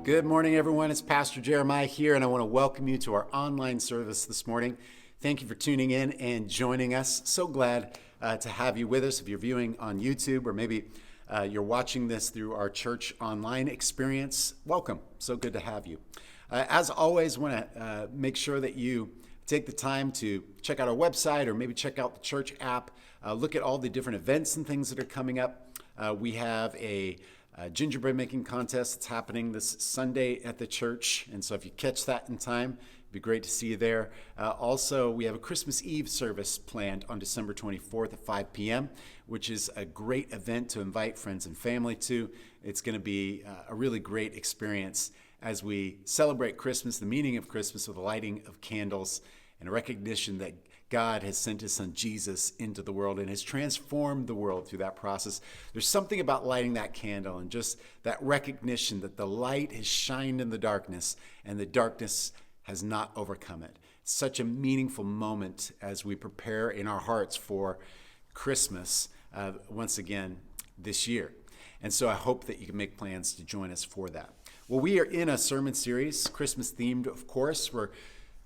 Good morning, everyone. It's Pastor Jeremiah here, and I want to welcome you to our online service this morning. Thank you for tuning in and joining us. So glad to have you with us. If you're viewing on YouTube or maybe you're watching this through our church online experience, welcome. So good to have you. As always, I want to make sure that you take the time to check out our website or maybe check out the church app. Look at all the different events and things that are coming up. We have a gingerbread making contest that's happening this Sunday at the church. And so if you catch that in time, it'd be great to see you there. Also, we have a Christmas Eve service planned on December 24th at 5 p.m., which is a great event to invite friends and family to. It's going to be a really great experience as we celebrate Christmas, the meaning of Christmas with the lighting of candles and a recognition that God has sent his son Jesus into the world and has transformed the world through that process. There's something about lighting that candle and just that recognition that the light has shined in the darkness and the darkness has not overcome it. It's such a meaningful moment as we prepare in our hearts for Christmas once again this year. And so I hope that you can make plans to join us for that. Well, we are in a sermon series, Christmas themed, of course. We're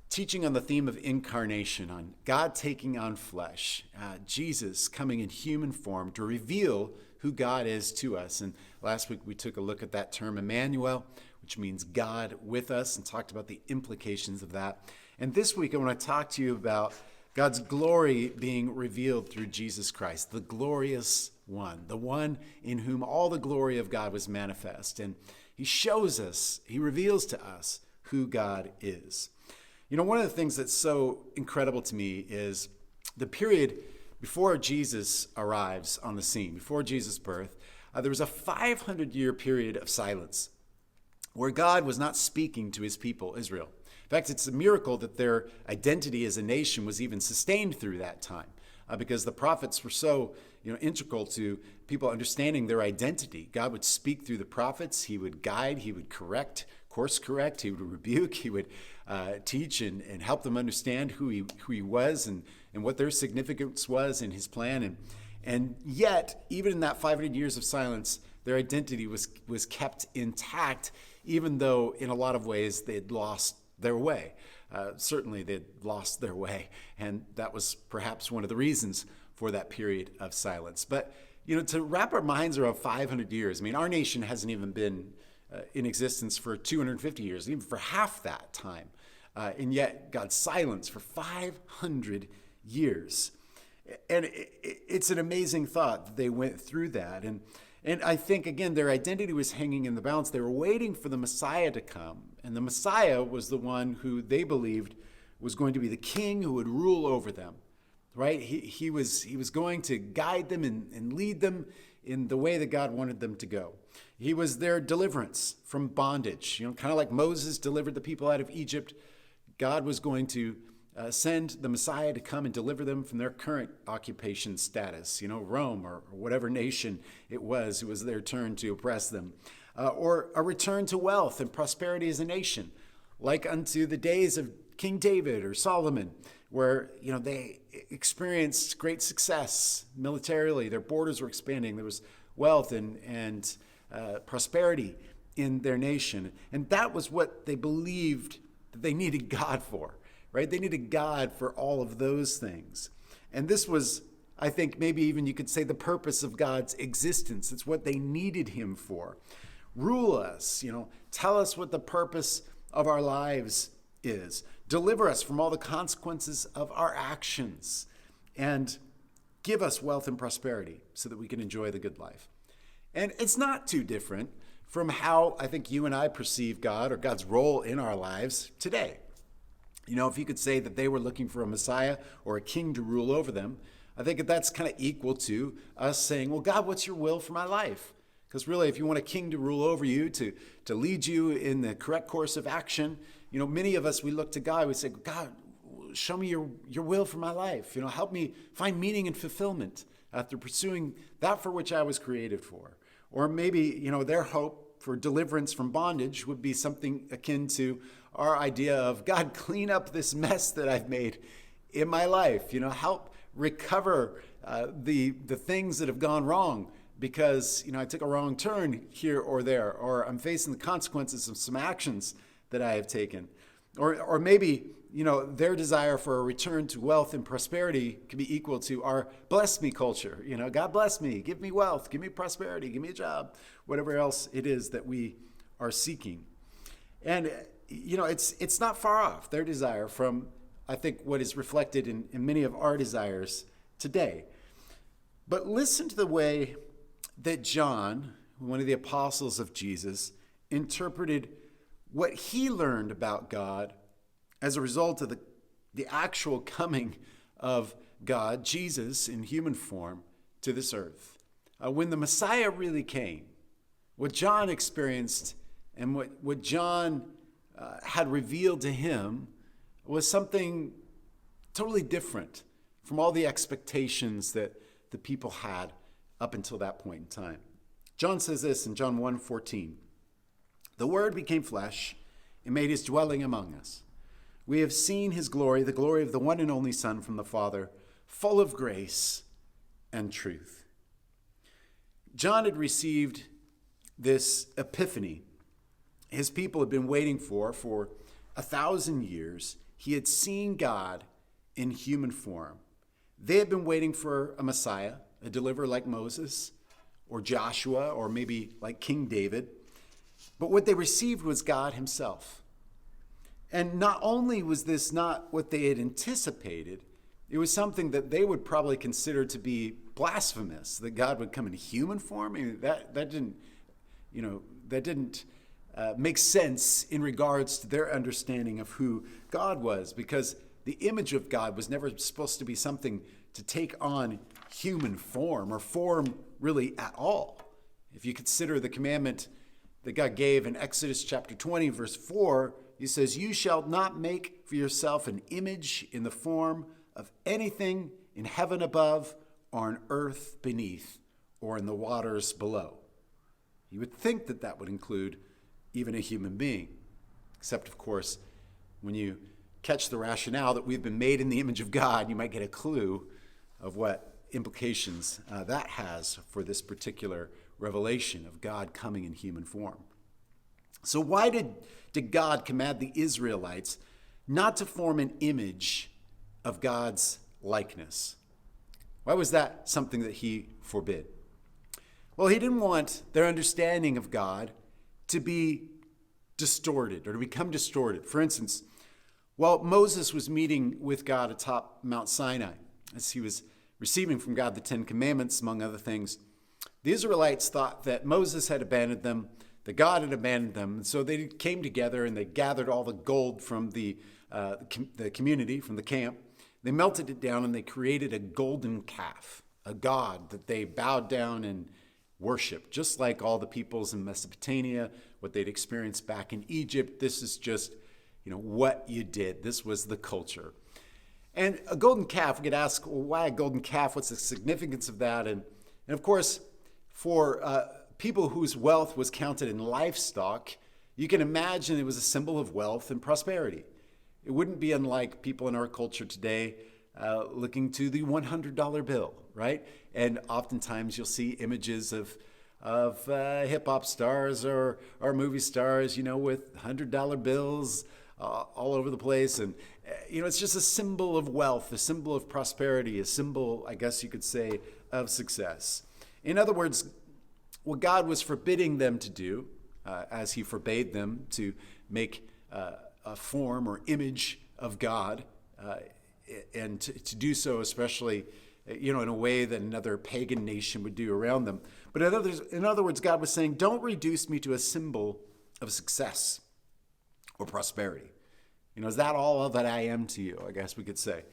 teaching on the theme of incarnation, on God taking on flesh, Jesus coming in human form to reveal who God is to us. And last week we took a look at that term Emmanuel, which means God with us, and talked about the implications of that. And this week I want to talk to you about God's glory being revealed through Jesus Christ, the glorious one, the one in whom all the glory of God was manifest. And he shows us, he reveals to us who God is. You know, one of the things that's so incredible to me is the period before Jesus arrives on the scene, before Jesus' birth, there was a 500-year period of silence where God was not speaking to his people, Israel. In fact, it's a miracle that their identity as a nation was even sustained through that time because the prophets were so integral to people understanding their identity. God would speak through the prophets. He would guide. He would correct, course correct. He would rebuke. He would teach and help them understand who he was and what their significance was in his plan. And yet, even in that 500 years of silence, their identity was kept intact, even though in a lot of ways they'd lost their way. Certainly they'd lost their way. And that was perhaps one of the reasons for that period of silence. But, to wrap our minds around 500 years, I mean, our nation hasn't even been in existence for 250 years, even for half that time. And yet God's silence for 500 years. And it's an amazing thought that they went through that. And I think, again, their identity was hanging in the balance. They were waiting for the Messiah to come. And the Messiah was the one who they believed was going to be the king who would rule over them, right? He was going to guide them and lead them in the way that God wanted them to go. He was their deliverance from bondage, kind of like Moses delivered the people out of Egypt. God was going to send the Messiah to come and deliver them from their current occupation status, Rome or whatever nation it was their turn to oppress them, or a return to wealth and prosperity as a nation, like unto the days of King David or Solomon, where they experienced great success militarily. Their borders were expanding. There was wealth and prosperity in their nation, and that was what they believed that they needed God for. Right? They needed God for all of those things. And this was, I think, maybe even you could say the purpose of God's existence. It's what they needed him for. Rule us, tell us what the purpose of our lives is. Deliver us from all the consequences of our actions. And give us wealth and prosperity so that we can enjoy the good life. And it's not too different from how I think you and I perceive God or God's role in our lives today. If you could say that they were looking for a Messiah or a king to rule over them, I think that's kind of equal to us saying, well, God, what's your will for my life? Because really, if you want a king to rule over you, to lead you in the correct course of action, many of us, we look to God, we say, God, show me your will for my life. Help me find meaning and fulfillment after pursuing that for which I was created for. Or maybe, their hope for deliverance from bondage would be something akin to our idea of, God, clean up this mess that I've made in my life. Help recover the things that have gone wrong because, I took a wrong turn here or there, or I'm facing the consequences of some actions that I have taken. Or maybe, their desire for a return to wealth and prosperity can be equal to our bless me culture. God bless me, give me wealth, give me prosperity, give me a job, whatever else it is that we are seeking. And, it's not far off, their desire, from, I think, what is reflected in many of our desires today. But listen to the way that John, one of the apostles of Jesus, interpreted what he learned about God as a result of the actual coming of God, Jesus in human form, to this earth. When the Messiah really came, what John experienced and what John had revealed to him was something totally different from all the expectations that the people had up until that point in time. John says this in John 1:14. The Word became flesh and made his dwelling among us. We have seen his glory, the glory of the one and only Son from the Father, full of grace and truth. John had received this epiphany his people had been waiting for 1,000 years. He had seen God in human form. They had been waiting for a Messiah, a deliverer like Moses or Joshua or maybe like King David. But what they received was God himself. And not only was this not what they had anticipated, it was something that they would probably consider to be blasphemous, that God would come in human form. I mean, that didn't make sense in regards to their understanding of who God was, because the image of God was never supposed to be something to take on human form or form really at all. If you consider the commandment that God gave in Exodus chapter 20, verse 4, he says, "You shall not make for yourself an image in the form of anything in heaven above or on earth beneath or in the waters below." You would think that that would include even a human being, except, of course, when you catch the rationale that we've been made in the image of God, you might get a clue of what implications that has for this particular revelation of God coming in human form. So why did God command the Israelites not to form an image of God's likeness? Why was that something that he forbid? Well, he didn't want their understanding of God to be distorted or to become distorted. For instance, while Moses was meeting with God atop Mount Sinai, as he was receiving from God the Ten Commandments, among other things, the Israelites thought that Moses had abandoned them, that God had abandoned them. And so they came together and they gathered all the gold from the community, from the camp. They melted it down and they created a golden calf, a god that they bowed down and worshiped, just like all the peoples in Mesopotamia, what they'd experienced back in Egypt. This is just, what you did. This was the culture. And a golden calf, we could ask, well, why a golden calf? What's the significance of that? And of course, for people whose wealth was counted in livestock, you can imagine it was a symbol of wealth and prosperity. It wouldn't be unlike people in our culture today looking to the $100 bill, right? And oftentimes you'll see images of hip hop stars or movie stars, with $100 bills all over the place. And, it's just a symbol of wealth, a symbol of prosperity, a symbol, I guess you could say, of success. In other words, what God was forbidding them to do, as he forbade them to make a form or image of God, and to do so especially, in a way that another pagan nation would do around them. But in other words, God was saying, don't reduce me to a symbol of success or prosperity. Is that all that I am to you, I guess we could say.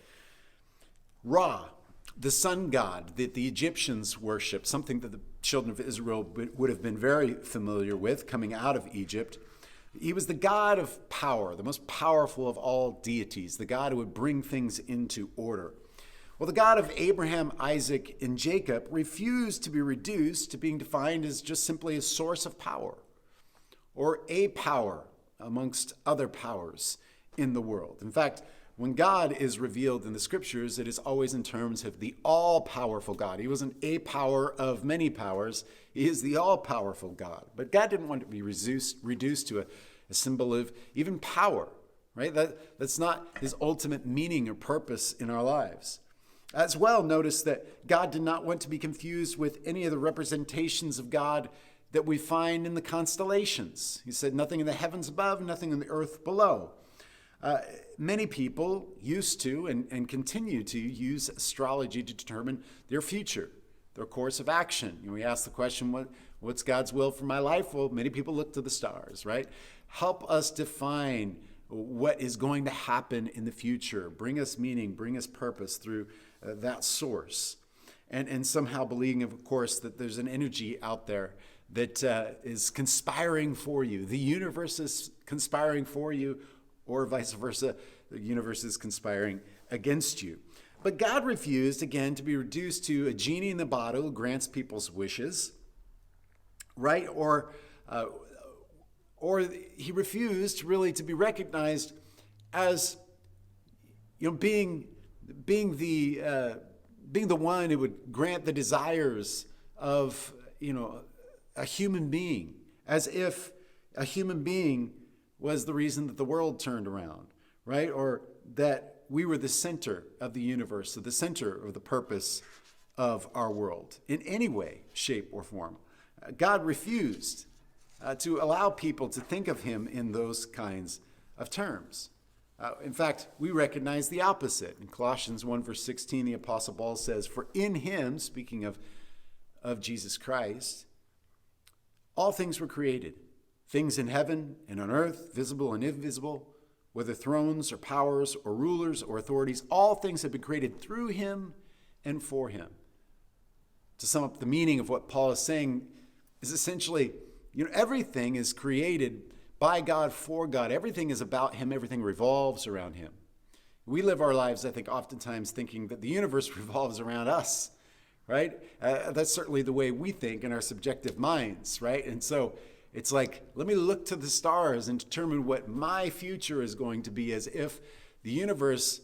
Ra, the sun god that the Egyptians worshiped, something that the children of Israel would have been very familiar with coming out of Egypt. He was the god of power, the most powerful of all deities, the god who would bring things into order. Well, the God of Abraham, Isaac, and Jacob refused to be reduced to being defined as just simply a source of power or a power amongst other powers in the world. In fact, when God is revealed in the scriptures, it is always in terms of the all-powerful God. He wasn't a power of many powers. He is the all-powerful God. But God didn't want to be reduced to a symbol of even power, right? That's not his ultimate meaning or purpose in our lives. As well, notice that God did not want to be confused with any of the representations of God that we find in the constellations. He said, nothing in the heavens above, nothing in the earth below. Many people used to and continue to use astrology to determine their future, their course of action. We ask the question, what's God's will for my life? Well, many people look to the stars, right? Help us define what is going to happen in the future. Bring us meaning, bring us purpose through that source. And somehow believing, of course, that there's an energy out there that is conspiring for you. The universe is conspiring for you, or vice versa, the universe is conspiring against you. But God refused, again, to be reduced to a genie in the bottle who grants people's wishes, right? Or he refused really to be recognized as, being the one who would grant the desires of, a human being, as if a human being was the reason that the world turned around, right? Or that we were the center of the universe, or the center of the purpose of our world in any way, shape, or form. God refused to allow people to think of him in those kinds of terms. In fact, we recognize the opposite. In Colossians 1, verse 16, the Apostle Paul says, "For in him," speaking of Jesus Christ, "all things were created, things in heaven and on earth, visible and invisible, whether thrones or powers or rulers or authorities, all things have been created through him and for him." To sum up the meaning of what Paul is saying is essentially, everything is created by God, for God. Everything is about him. Everything revolves around him. We live our lives, I think, oftentimes thinking that the universe revolves around us, right? That's certainly the way we think in our subjective minds, right? And so it's like, let me look to the stars and determine what my future is going to be, as if the universe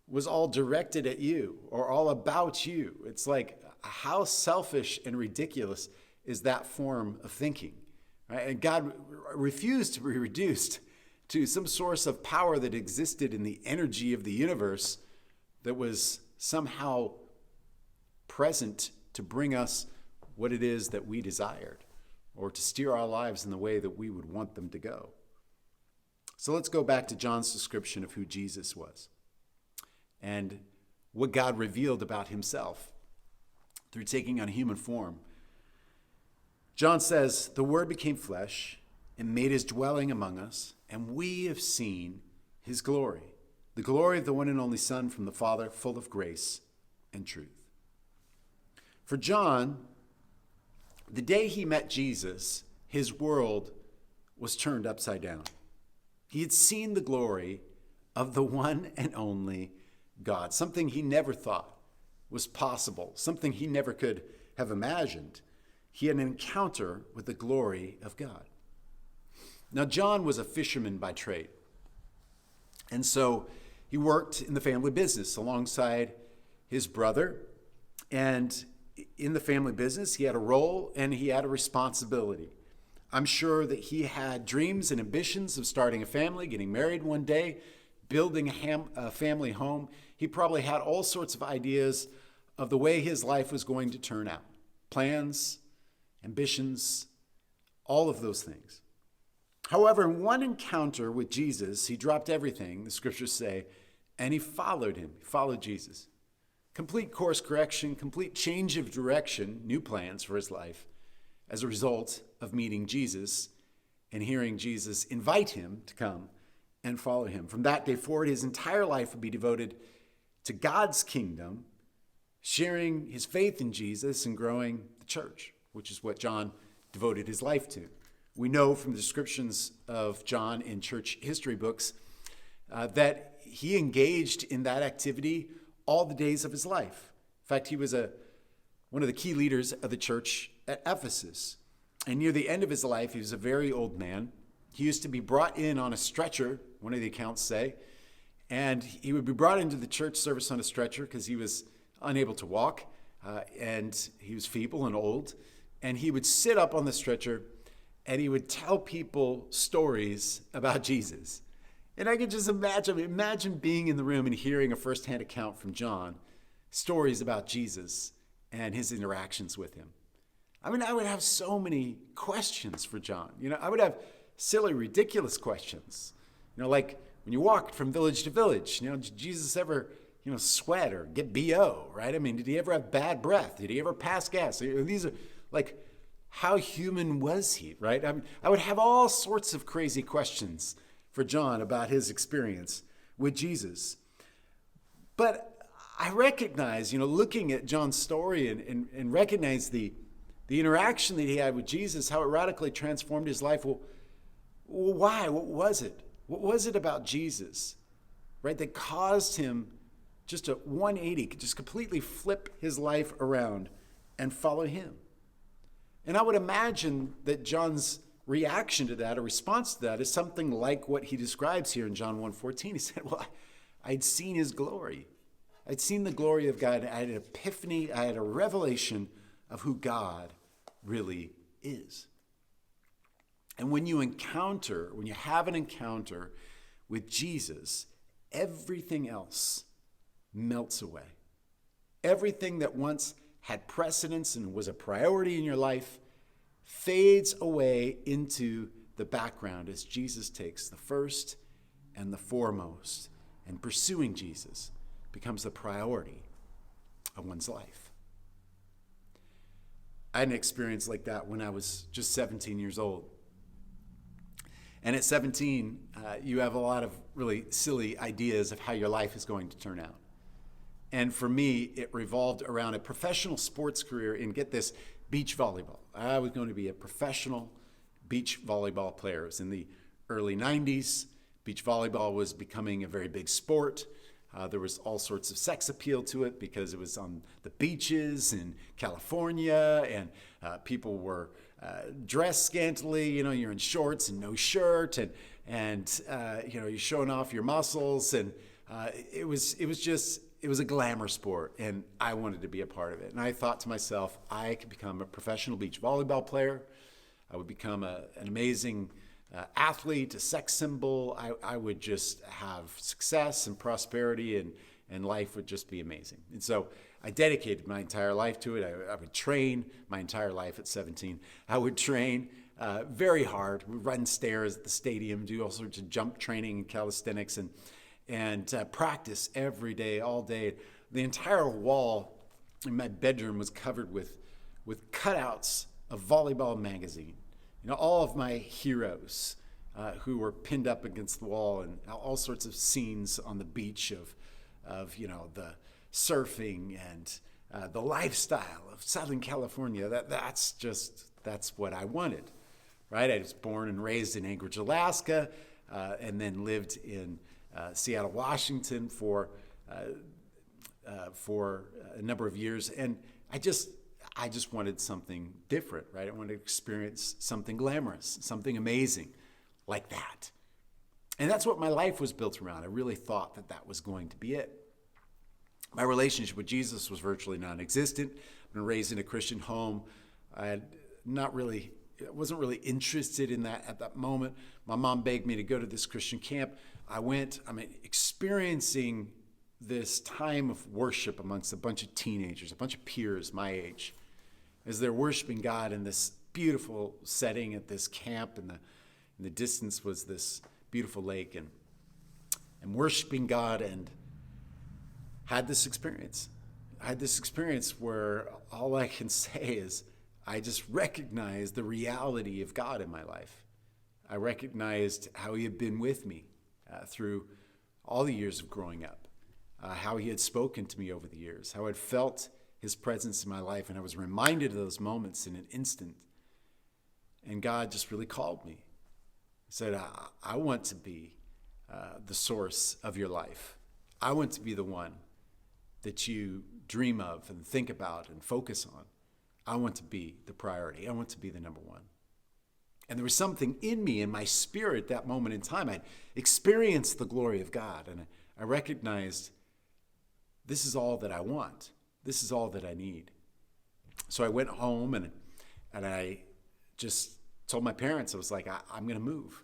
was all directed at you or all about you. It's like, how selfish and ridiculous is that form of thinking, right? And God refused to be reduced to some source of power that existed in the energy of the universe that was somehow present to bring us what it is that we desired, or to steer our lives in the way that we would want them to go. So let's go back to John's description of who Jesus was and what God revealed about himself through taking on human form. John says, "The Word became flesh and made his dwelling among us, and we have seen his glory, the glory of the one and only Son from the Father, full of grace and truth." For John, the day he met Jesus, his world was turned upside down. He had seen the glory of the one and only God, something he never thought was possible, something he never could have imagined. He had an encounter with the glory of God. Now, John was a fisherman by trade. And so he worked in the family business alongside his brother. And in the family business, he had a role and he had a responsibility. I'm sure that he had dreams and ambitions of starting a family, getting married one day, building a family home. He probably had all sorts of ideas of the way his life was going to turn out. Plans, ambitions, all of those things. However, in one encounter with Jesus, he dropped everything, the scriptures say, and he followed him. He followed Jesus. Complete course correction, complete change of direction, new plans for his life as a result of meeting Jesus and hearing Jesus invite him to come and follow him. From that day forward, his entire life would be devoted to God's kingdom, sharing his faith in Jesus and growing the church, which is what John devoted his life to. We know from the descriptions of John in church history books that he engaged in that activity all the days of his life. In fact, he was one of the key leaders of the church at Ephesus. And near the end of his life, he was a very old man. He used to be brought in on a stretcher, one of the accounts say, And he would be brought into the church service on a stretcher because he was unable to walk, and he was feeble and old. And he would sit up on the stretcher and he would tell people stories about Jesus. And I could just imagine being in the room and hearing a firsthand account from John, stories about Jesus and his interactions with him. I mean, I would have so many questions for John. I would have silly, ridiculous questions. Like when you walked from village to village, did Jesus ever, sweat or get BO, right? I mean, did he ever have bad breath? Did he ever pass gas? These are like, how human was he, right? I would have all sorts of crazy questions for John about his experience with Jesus. But I recognize, looking at John's story and recognize the interaction that he had with Jesus, how it radically transformed his life. Well, why? What was it? What was it about Jesus, right, that caused him just a 180, just completely flip his life around and follow him? And I would imagine that John's reaction to that, or response to that, is something like what he describes here in John 1:14. He said, well, I'd seen his glory. I'd seen the glory of God. I had an epiphany. I had a revelation of who God really is. And when you have an encounter with Jesus, everything else melts away. Everything that once had precedence and was a priority in your life fades away into the background as Jesus takes the first and the foremost, and pursuing Jesus becomes the priority of one's life. I had an experience like that when I was just 17 years old. And at 17, you have a lot of really silly ideas of how your life is going to turn out. And for me, it revolved around a professional sports career in, get this, beach volleyball. I was going to be a professional beach volleyball player. It was in the early 90s. Beach volleyball was becoming a very big sport. There was all sorts of sex appeal to it because it was on the beaches in California, and people were dressed scantily. You're in shorts and no shirt, and you're showing off your muscles, and it was a glamour sport, and I wanted to be a part of it. And I thought to myself, I could become a professional beach volleyball player. I would become an amazing athlete, a sex symbol. I would just have success and prosperity, and life would just be amazing. And so I dedicated my entire life to it. I would train my entire life at 17. I would train very hard. We'd run stairs at the stadium, do all sorts of jump training and calisthenics, and practice every day, all day. The entire wall in my bedroom was covered with cutouts of Volleyball magazine. All of my heroes who were pinned up against the wall, and all sorts of scenes on the beach of the surfing and the lifestyle of Southern California. That's what I wanted, right? I was born and raised in Anchorage, Alaska, and then lived in Seattle, Washington for a number of years, and I just wanted something different, right? I wanted to experience something glamorous, something amazing like that. And that's what my life was built around. I really thought that was going to be it. My relationship with Jesus was virtually non-existent. I've been raised in a Christian home. I wasn't really interested in that at that moment. My mom begged me to go to this Christian camp. I went. Experiencing this time of worship amongst a bunch of teenagers, a bunch of peers my age, as they're worshiping God in this beautiful setting at this camp. In the distance was this beautiful lake, and worshiping God, and had this experience. I had this experience where all I can say is I just recognized the reality of God in my life. I recognized how he had been with me through all the years of growing up, how he had spoken to me over the years, how I'd felt his presence in my life, and I was reminded of those moments in an instant. And God just really called me. He said, I want to be the source of your life. I want to be the one that you dream of and think about and focus on. I want to be the priority. I want to be the number one. And there was something in me, in my spirit, that moment in time. I'd experienced the glory of God, and I recognized this is all that I want. This is all that I need. So I went home and I just told my parents, I was like, I'm going to move.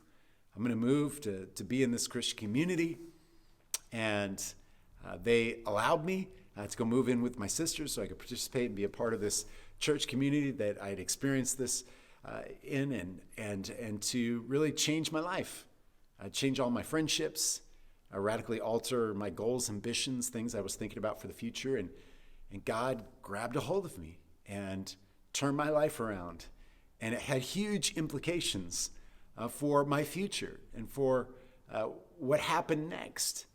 I'm going to move to be in this Christian community. And they allowed me to go move in with my sisters so I could participate and be a part of this church community that I had experienced this in and to really change my life. Change all my friendships, radically alter my goals, ambitions, things I was thinking about for the future. And God grabbed a hold of me and turned my life around. And it had huge implications for my future and for what happened next,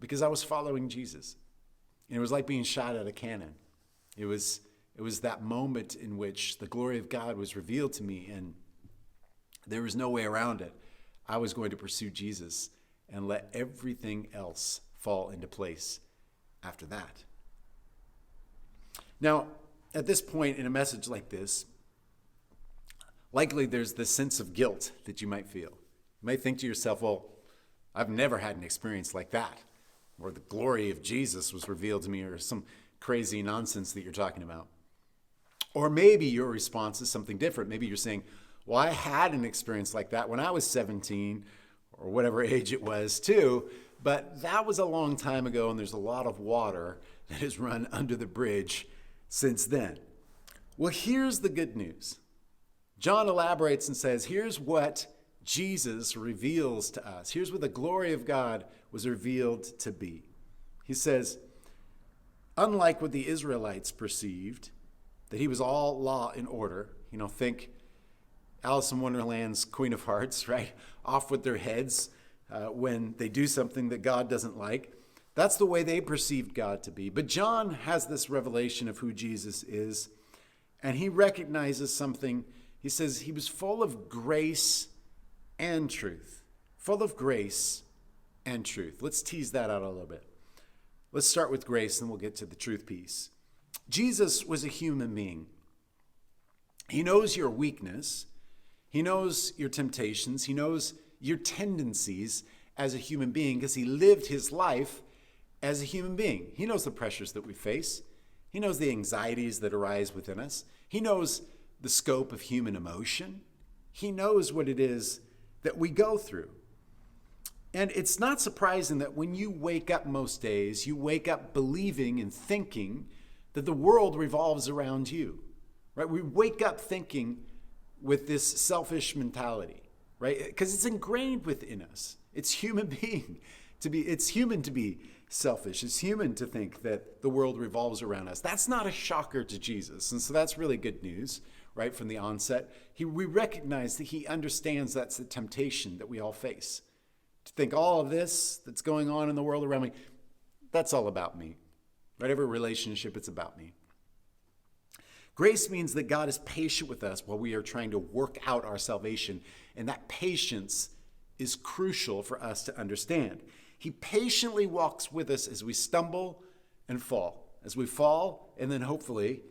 because I was following Jesus. And it was like being shot at a cannon. It was that moment in which the glory of God was revealed to me, and there was no way around it. I was going to pursue Jesus and let everything else fall into place after that. Now, at this point in a message like this, likely there's this sense of guilt that you might feel. You might think to yourself, well, I've never had an experience like that, where the glory of Jesus was revealed to me, or some crazy nonsense that you're talking about. Or maybe your response is something different. Maybe you're saying, well, I had an experience like that when I was 17, or whatever age it was too, but that was a long time ago, and there's a lot of water that has run under the bridge since then. Well, here's the good news. John elaborates and says, here's what Jesus reveals to us. Here's what the glory of God was revealed to be. He says, unlike what the Israelites perceived, that he was all law and order, think Alice in Wonderland's Queen of Hearts, right? Off with their heads when they do something that God doesn't like. That's the way they perceived God to be. But John has this revelation of who Jesus is, and he recognizes something. He says he was full of grace and truth. Full of grace and truth. Let's tease that out a little bit. Let's start with grace, and we'll get to the truth piece. Jesus was a human being. He knows your weakness. He knows your temptations. He knows your tendencies as a human being because he lived his life as a human being. He knows the pressures that we face. He knows the anxieties that arise within us. He knows the scope of human emotion. He knows what it is that we go through. And it's not surprising that when you wake up most days, you wake up believing and thinking that the world revolves around you, right? We wake up thinking with this selfish mentality, right? Because it's ingrained within us. It's human to be selfish. It's human to think that the world revolves around us. That's not a shocker to Jesus. And so that's really good news, right? From the onset, we recognize that he understands that's the temptation that we all face. To think all of this that's going on in the world around me, that's all about me. Right? Every relationship, it's about me. Grace means that God is patient with us while we are trying to work out our salvation. And that patience is crucial for us to understand. He patiently walks with us as we stumble and fall. As we fall and then hopefully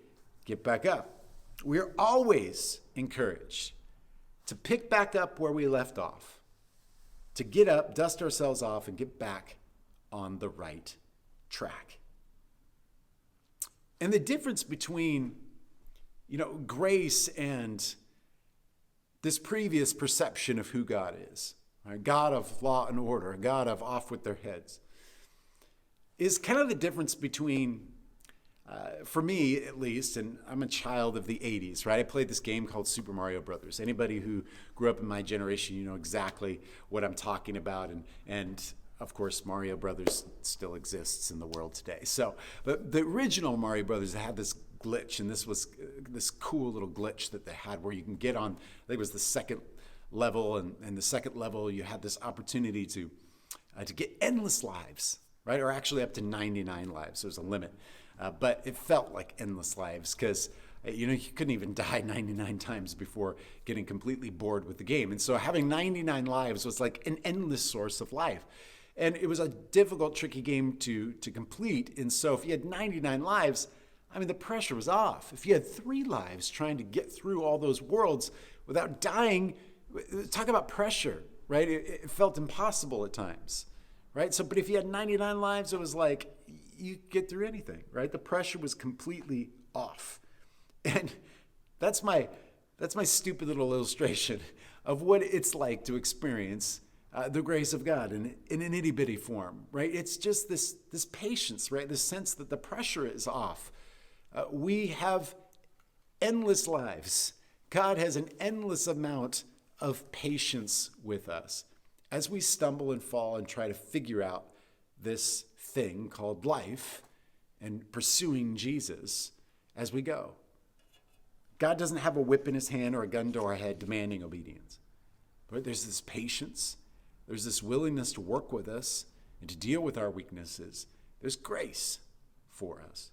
get back up. We are always encouraged to pick back up where we left off. To get up, dust ourselves off, and get back on the right track. And the difference between, grace and this previous perception of who God is, a God of law and order, a God of off with their heads, is kind of the difference between, for me at least, and I'm a child of the 80s, right? I played this game called Super Mario Brothers. Anybody who grew up in my generation, you know exactly what I'm talking about. And of course, Mario Brothers still exists in the world today. So, but the original Mario Brothers had this glitch, and this was this cool little glitch that they had where you can get on, I think it was the second level, and the second level you had this opportunity to get endless lives, right? Or actually up to 99 lives. There's a limit. But it felt like endless lives because, you couldn't even die 99 times before getting completely bored with the game. And so having 99 lives was like an endless source of life. And it was a difficult, tricky game to complete. And so if you had 99 lives, the pressure was off. If you had 3 lives trying to get through all those worlds without dying, talk about pressure, right? It felt impossible at times, right? So, but if you had 99 lives, it was like you could get through anything, right? The pressure was completely off. And that's my stupid little illustration of what it's like to experience the grace of God in an itty bitty form, right? It's just this patience, right? This sense that the pressure is off. We have endless lives. God has an endless amount of patience with us as we stumble and fall and try to figure out this thing called life and pursuing Jesus as we go. God doesn't have a whip in his hand or a gun to our head demanding obedience. But there's this patience. There's this willingness to work with us and to deal with our weaknesses. There's grace for us.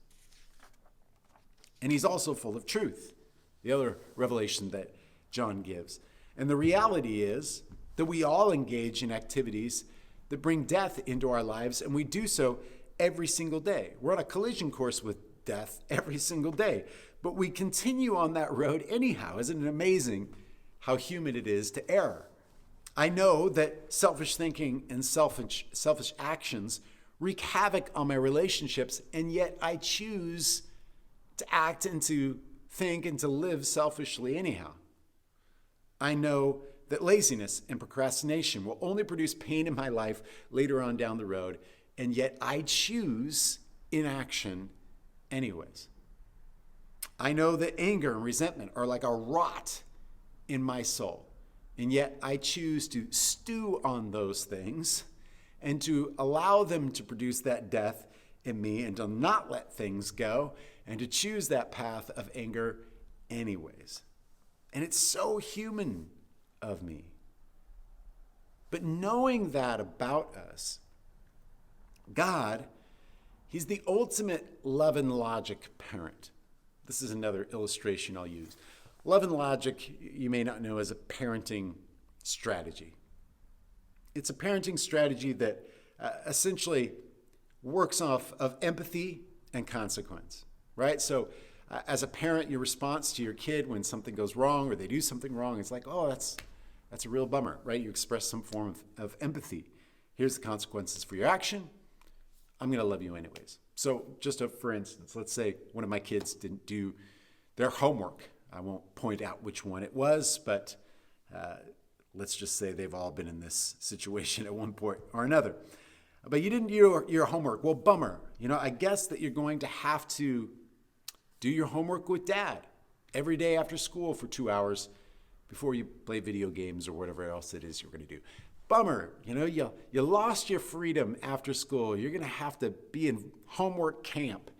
And he's also full of truth, the other revelation that John gives. And the reality is that we all engage in activities that bring death into our lives, and we do so every single day. We're on a collision course with death every single day, but we continue on that road anyhow. Isn't it amazing how human it is to err? I know that selfish thinking and selfish actions wreak havoc on my relationships, and yet I choose to act and to think and to live selfishly anyhow. I know that laziness and procrastination will only produce pain in my life later on down the road, and yet I choose inaction anyways. I know that anger and resentment are like a rot in my soul, and yet I choose to stew on those things and to allow them to produce that death in me and to not let things go and to choose that path of anger anyways. And it's so human of me. But knowing that about us, God, he's the ultimate love and logic parent. This is another illustration I'll use. Love and logic, you may not know, as a parenting strategy. It's a parenting strategy that essentially works off of empathy and consequence, right? So as a parent, your response to your kid when something goes wrong or they do something wrong, it's like, oh, that's a real bummer, right? You express some form of empathy. Here's the consequences for your action. I'm going to love you anyways. So just for instance, let's say one of my kids didn't do their homework. I won't point out which one it was, but let's just say they've all been in this situation at one point or another. But you didn't do your homework. Well, bummer. I guess that you're going to have to do your homework with dad every day after school for 2 hours before you play video games or whatever else it is you're going to do. Bummer. You lost your freedom after school. You're going to have to be in homework camp.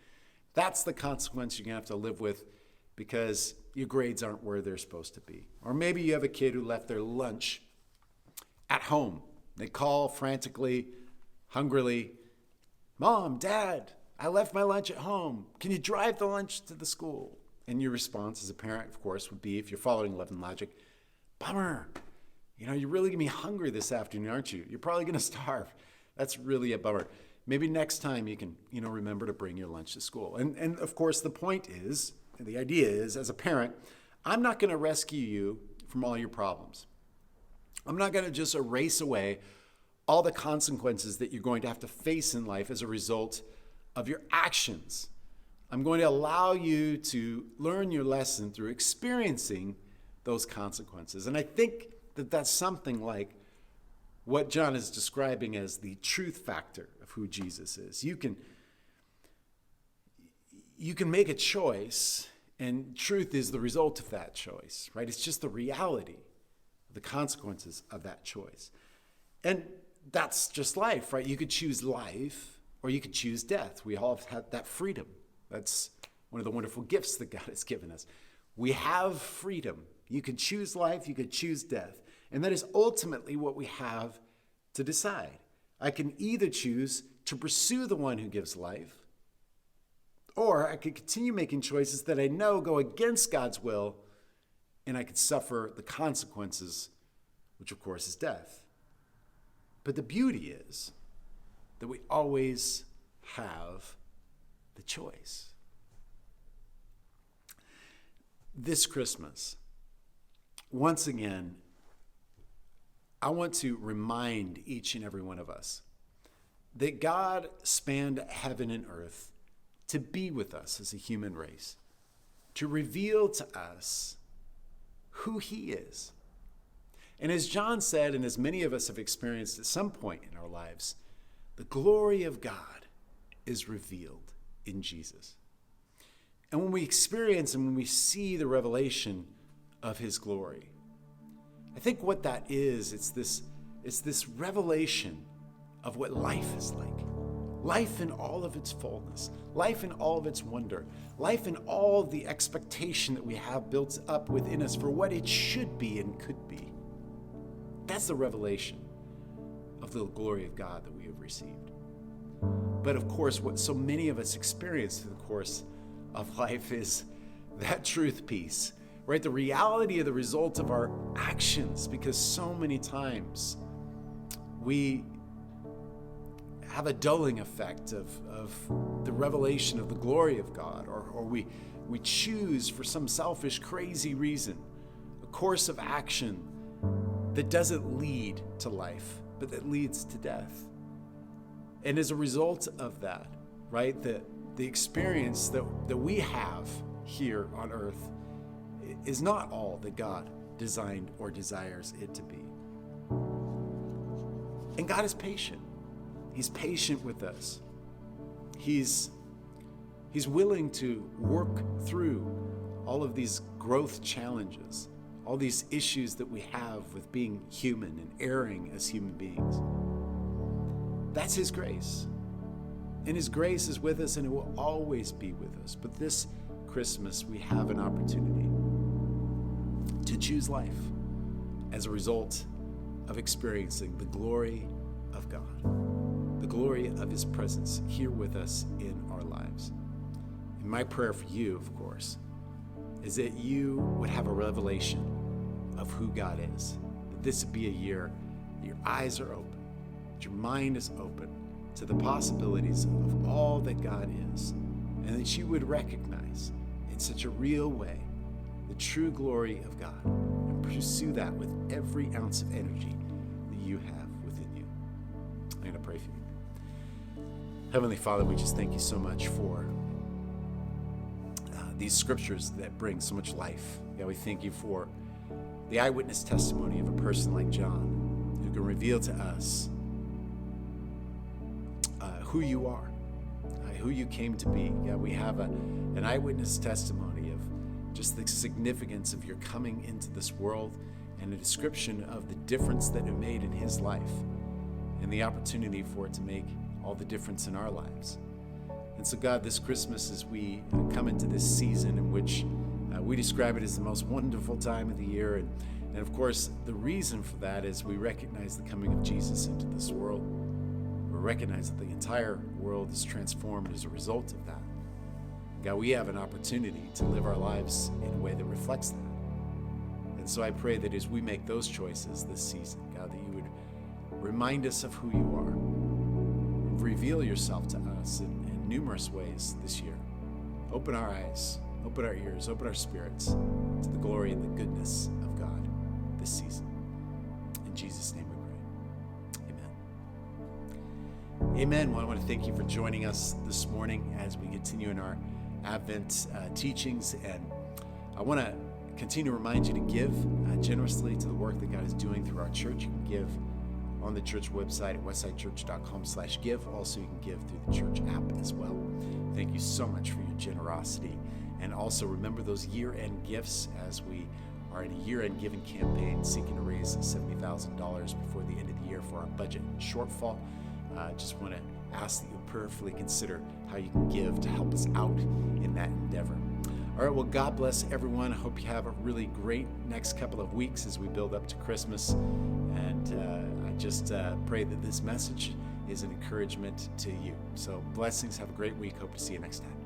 That's the consequence you're going to have to live with because your grades aren't where they're supposed to be. Or maybe you have a kid who left their lunch at home. They call frantically, hungrily, Mom, Dad, I left my lunch at home. Can you drive the lunch to the school? And your response as a parent, of course, would be, if you're following love and logic, bummer. You're really going to be hungry this afternoon, aren't you? You're probably going to starve. That's really a bummer. Maybe next time you can, remember to bring your lunch to school. And of course, the point is, the idea is, as a parent, I'm not going to rescue you from all your problems. I'm not going to just erase away all the consequences that you're going to have to face in life as a result of your actions. I'm going to allow you to learn your lesson through experiencing those consequences. And I think that that's something like what John is describing as the truth factor of who Jesus is. You can make a choice, and truth is the result of that choice, right? It's just the reality, the consequences of that choice. And that's just life, right? You could choose life or you could choose death. We all have had that freedom. That's one of the wonderful gifts that God has given us. We have freedom. You could choose life, you could choose death. And that is ultimately what we have to decide. I can either choose to pursue the one who gives life, or I could continue making choices that I know go against God's will, and I could suffer the consequences, which of course is death. But the beauty is that we always have the choice. This Christmas, once again, I want to remind each and every one of us that God spanned heaven and earth to be with us as a human race, to reveal to us who he is. And as John said, and as many of us have experienced at some point in our lives, the glory of God is revealed in Jesus. And when we experience and when we see the revelation of his glory, I think what that is, it's this revelation of what life is like. Life in all of its fullness, life in all of its wonder, life in all of the expectation that we have built up within us for what it should be and could be. That's the revelation of the glory of God that we have received. But of course, what so many of us experience through the course of life is that truth piece, right? The reality of the result of our actions, because so many times we have a dulling effect of the revelation of the glory of God, or we choose for some selfish, crazy reason a course of action that doesn't lead to life, but that leads to death. And as a result of that, right, the experience that we have here on earth is not all that God designed or desires it to be. And God is patient. He's patient with us. He's willing to work through all of these growth challenges, all these issues that we have with being human and erring as human beings. That's his grace. And his grace is with us, and it will always be with us. But this Christmas, we have an opportunity to choose life as a result of experiencing the glory of God, the glory of his presence here with us in our lives. And my prayer for you, of course, is that you would have a revelation of who God is, that this would be a year that your eyes are open, that your mind is open to the possibilities of all that God is, and that you would recognize in such a real way the true glory of God and pursue that with every ounce of energy that you have within you. I'm going to pray for you. Heavenly Father, we just thank you so much for these scriptures that bring so much life. God, we thank you for the eyewitness testimony of a person like John who can reveal to us who you are, who you came to be. Yeah, we have an eyewitness testimony of just the significance of your coming into this world and a description of the difference that it made in his life and the opportunity for it to make all the difference in our lives. And so God, this Christmas, as we come into this season in which we describe it as the most wonderful time of the year, and of course the reason for that is we recognize the coming of Jesus into this world. We recognize that the entire world is transformed as a result of that. God, we have an opportunity to live our lives in a way that reflects that. And so I pray that as we make those choices this season, God, that you would remind us of who you are. Reveal yourself to us in numerous ways this year. Open our eyes, open our ears, open our spirits to the glory and the goodness of God this season. In Jesus' name we pray. Amen. Amen. Well, I want to thank you for joining us this morning as we continue in our Advent teachings. And I want to continue to remind you to give generously to the work that God is doing through our church. You can give on the church website at westsidechurch.com/give. Also, you can give through the church app as well. Thank you so much for your generosity. And also remember those year-end gifts, as we are in a year-end giving campaign seeking to raise $70,000 before the end of the year for our budget shortfall. Just want to ask that you prayerfully consider how you can give to help us out in that endeavor. All right, well, God bless everyone. I hope you have a really great next couple of weeks as we build up to Christmas. And I just pray that this message is an encouragement to you. So blessings. Have a great week. Hope to see you next time.